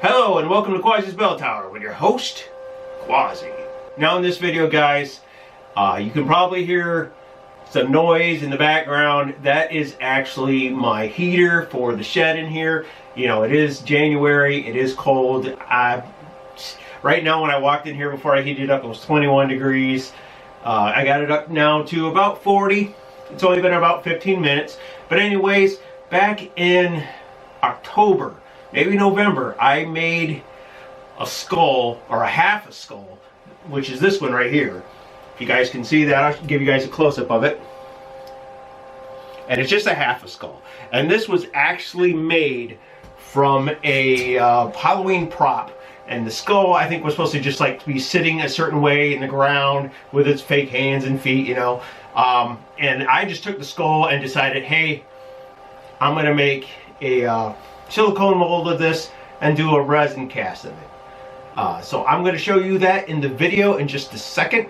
Hello and welcome to Quassi's Bell Tower with your host, Quassi. Now in this video, guys, you can probably hear some noise in the background. That is actually my heater for the shed in here. You know, it is January, it is cold. Right now when I walked in here before I heated it up, it was 21 degrees. I got it up now to about 40. It's only been about 15 minutes. But anyways, back in October, maybe November, I made a skull, or a half a skull, which is this one right here. If you guys can see that, I'll give you guys a close-up of it. And it's just a half a skull. And this was actually made from a Halloween prop. And the skull, I think, was supposed to just like be sitting a certain way in the ground with its fake hands and feet, you know. And I just took the skull and decided, hey, I'm going to make a silicone mold of this and do a resin cast of it. So I'm going to show you that in the video in just a second.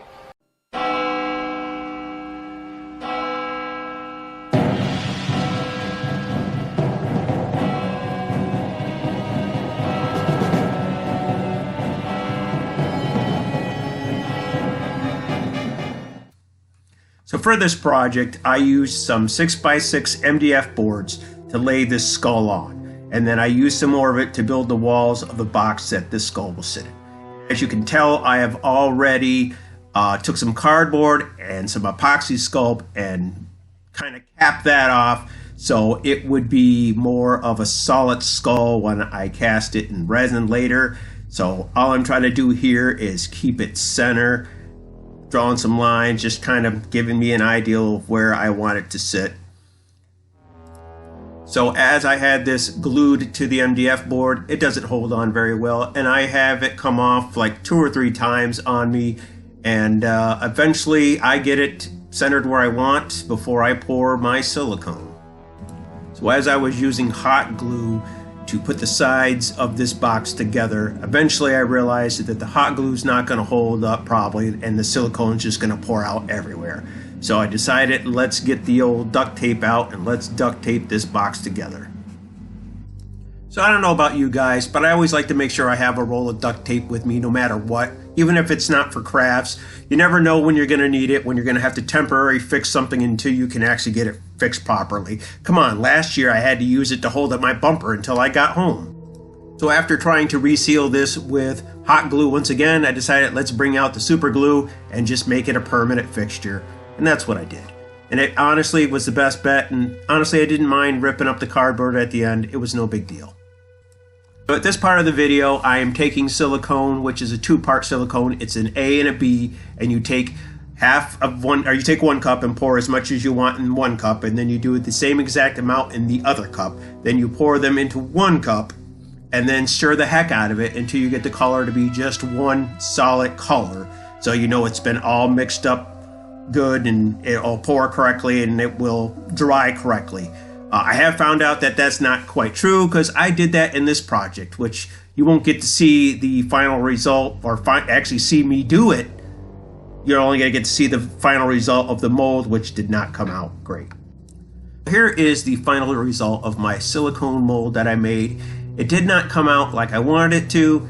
So for this project, I used some 6x6 MDF boards to lay this skull on. And then I used some more of it to build the walls of the box that this skull will sit in. As you can tell, I have already took some cardboard and some epoxy sculpt and kind of capped that off so it would be more of a solid skull when I cast it in resin later. So all I'm trying to do here is keep it center, drawing some lines, just kind of giving me an idea of where I want it to sit. So as I had this glued to the MDF board, it doesn't hold on very well, and I have it come off like 2 or 3 times on me, and eventually I get it centered where I want before I pour my silicone. So as I was using hot glue to put the sides of this box together, eventually I realized that the hot glue is not going to hold up probably, and the silicone is just going to pour out everywhere. So I decided, let's get the old duct tape out and let's duct tape this box together. So I don't know about you guys, but I always like to make sure I have a roll of duct tape with me no matter what, even if it's not for crafts. You never know when you're going to need it, when you're going to have to temporarily fix something until you can actually get it fixed properly. Come on, last year I had to use it to hold up my bumper until I got home. So after trying to reseal this with hot glue once again, I decided let's bring out the super glue and just make it a permanent fixture. And that's what I did. And it honestly was the best bet, and honestly I didn't mind ripping up the cardboard at the end. It was no big deal. So at this part of the video, I am taking silicone, which is a 2-part silicone. It's an A and a B, and you take you take 1 cup and pour as much as you want in 1 cup, and then you do the same exact amount in the other cup. Then you pour them into 1 cup, and then stir the heck out of it until you get the color to be just one solid color. So you know it's been all mixed up good, and it'll pour correctly and it will dry correctly. I have found out that that's not quite true, because I did that in this project, which you won't get to see the final result or actually see me do it. You're only going to get to see the final result of the mold, which did not come out great. Here is the final result of my silicone mold that I made. It did not come out like I wanted it to,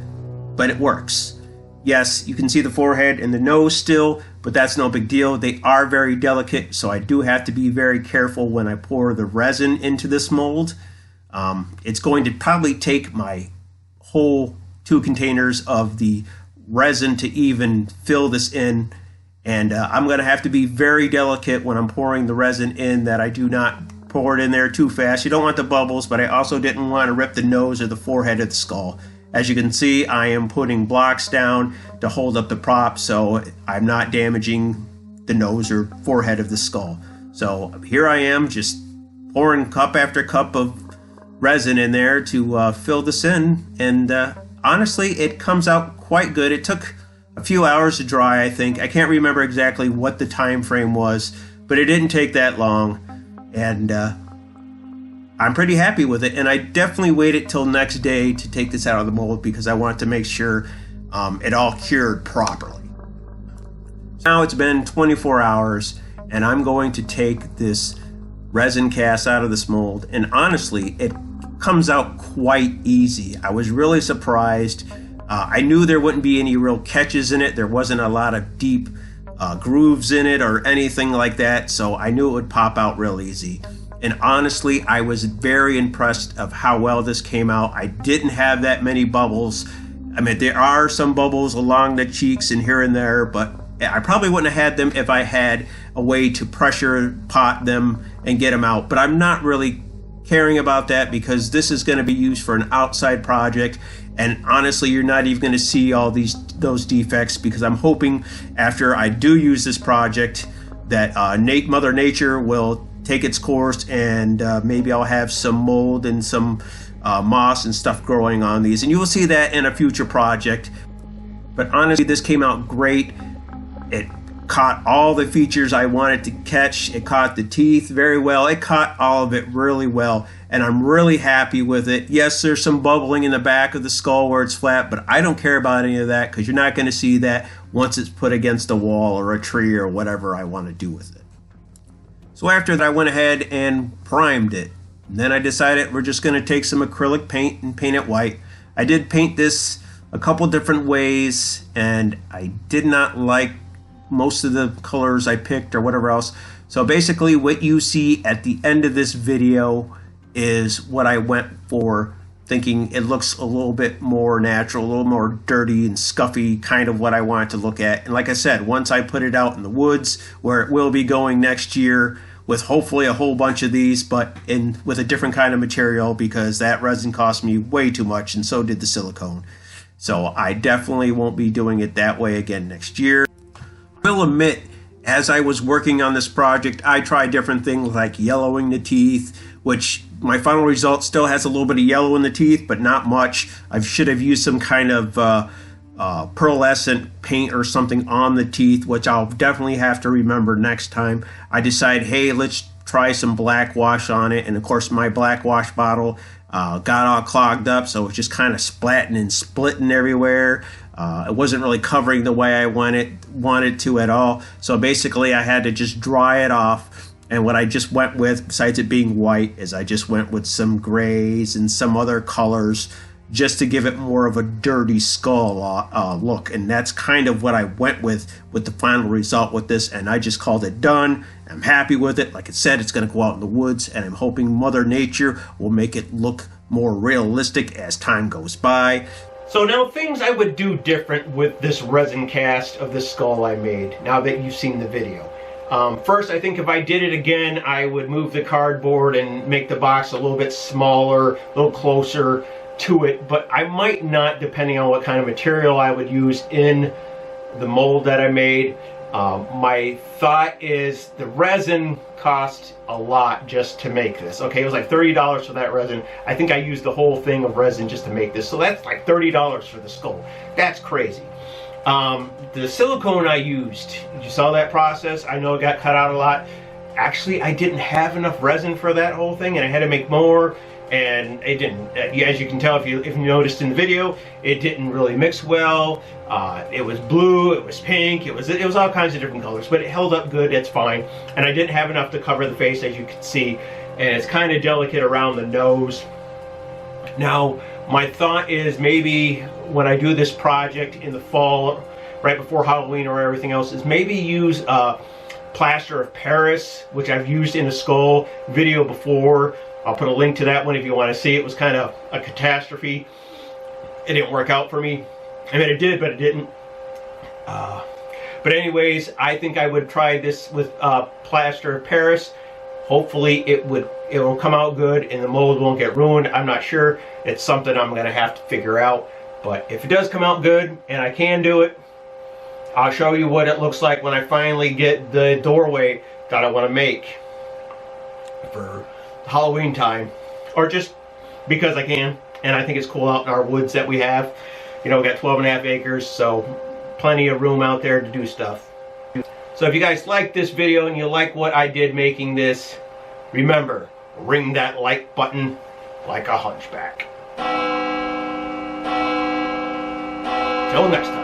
but it works. Yes, you can see the forehead and the nose still, but that's no big deal. They are very delicate, so I do have to be very careful when I pour the resin into this mold. It's going to probably take my whole 2 containers of the resin to even fill this in, and I'm going to have to be very delicate when I'm pouring the resin in, that I do not pour it in there too fast. You don't want the bubbles, but I also didn't want to rip the nose or the forehead of the skull. As you can see, I am putting blocks down to hold up the prop so I'm not damaging the nose or forehead of the skull. So here I am just pouring cup after cup of resin in there to fill this in, and honestly it comes out quite good. It took a few hours to dry, I think. I can't remember exactly what the time frame was, but it didn't take that long, and I'm pretty happy with it. And I definitely waited till next day to take this out of the mold because I wanted to make sure it all cured properly. Now it's been 24 hours and I'm going to take this resin cast out of this mold, and honestly it comes out quite easy. I was really surprised. I knew there wouldn't be any real catches in it. There wasn't a lot of deep grooves in it or anything like that, so I knew it would pop out real easy. And honestly, I was very impressed of how well this came out. I didn't have that many bubbles. I mean, there are some bubbles along the cheeks and here and there, but I probably wouldn't have had them if I had a way to pressure pot them and get them out. But I'm not really caring about that because this is going to be used for an outside project. And honestly, you're not even going to see all those defects, because I'm hoping after I do use this project that Mother Nature will take its course, and maybe I'll have some mold and some moss and stuff growing on these, and you will see that in a future project. But honestly, this came out great. It caught all the features I wanted to catch. It caught the teeth very well. It caught all of it really well, and I'm really happy with it. Yes, there's some bubbling in the back of the skull where it's flat, but I don't care about any of that because you're not going to see that once it's put against a wall or a tree or whatever I want to do with it. So after that, I went ahead and primed it. And then I decided we're just going to take some acrylic paint and paint it white. I did paint this a couple different ways, and I did not like most of the colors I picked or whatever else. So basically what you see at the end of this video is what I went for, thinking it looks a little bit more natural, a little more dirty and scuffy, kind of what I wanted to look at. And like I said, once I put it out in the woods, where it will be going next year, with hopefully a whole bunch of these, but with a different kind of material, because that resin cost me way too much, and so did the silicone. So I definitely won't be doing it that way again next year. I will admit, as I was working on this project, I tried different things like yellowing the teeth, which my final result still has a little bit of yellow in the teeth, but not much. I should have used some kind of pearlescent paint or something on the teeth, which I'll definitely have to remember next time. I decided, hey, let's try some black wash on it, and of course my black wash bottle got all clogged up, so it was just kind of splatting and splitting everywhere. It wasn't really covering the way I wanted to at all, so basically I had to just dry it off. And what I just went with, besides it being white, is I just went with some grays and some other colors just to give it more of a dirty skull look. And that's kind of what I went with the final result with this, and I just called it done. I'm happy with it. Like I said, it's going to go out in the woods, and I'm hoping Mother Nature will make it look more realistic as time goes by. So now, things I would do different with this resin cast of this skull I made, now that you've seen the video. First, I think if I did it again, I would move the cardboard and make the box a little bit smaller, a little closer to it, but I might not, depending on what kind of material I would use in the mold that I made. My thought is the resin cost a lot just to make this. Okay, it was like $30 for that resin. I think I used the whole thing of resin just to make this, so that's like $30 for the skull. That's crazy. The silicone I used, you saw that process. I know it got cut out a lot. Actually, I didn't have enough resin for that whole thing, and I had to make more, and it didn't. As you can tell, if you noticed in the video, it didn't really mix well. It was blue, it was pink, it was all kinds of different colors, but it held up good. It's fine. And I didn't have enough to cover the face, as you can see, and it's kind of delicate around the nose. Now, my thought is maybe when I do this project in the fall, right before Halloween or everything else, is maybe use plaster of Paris, which I've used in a skull video before. I'll put a link to that one if you want to see. It was kind of a catastrophe. It didn't work out for me. I mean, it did, but it didn't. But anyways, I think I would try this with plaster of Paris. Hopefully it will come out good and the mold won't get ruined. I'm not sure. It's something I'm going to have to figure out. But if it does come out good and I can do it, I'll show you what it looks like when I finally get the doorway that I want to make for Halloween time, or just because I can, and I think it's cool out in our woods that we have. You know, we got 12.5 acres, so plenty of room out there to do stuff. So if you guys like this video and you like what I did making this, remember, ring that like button like a hunchback. Till next time.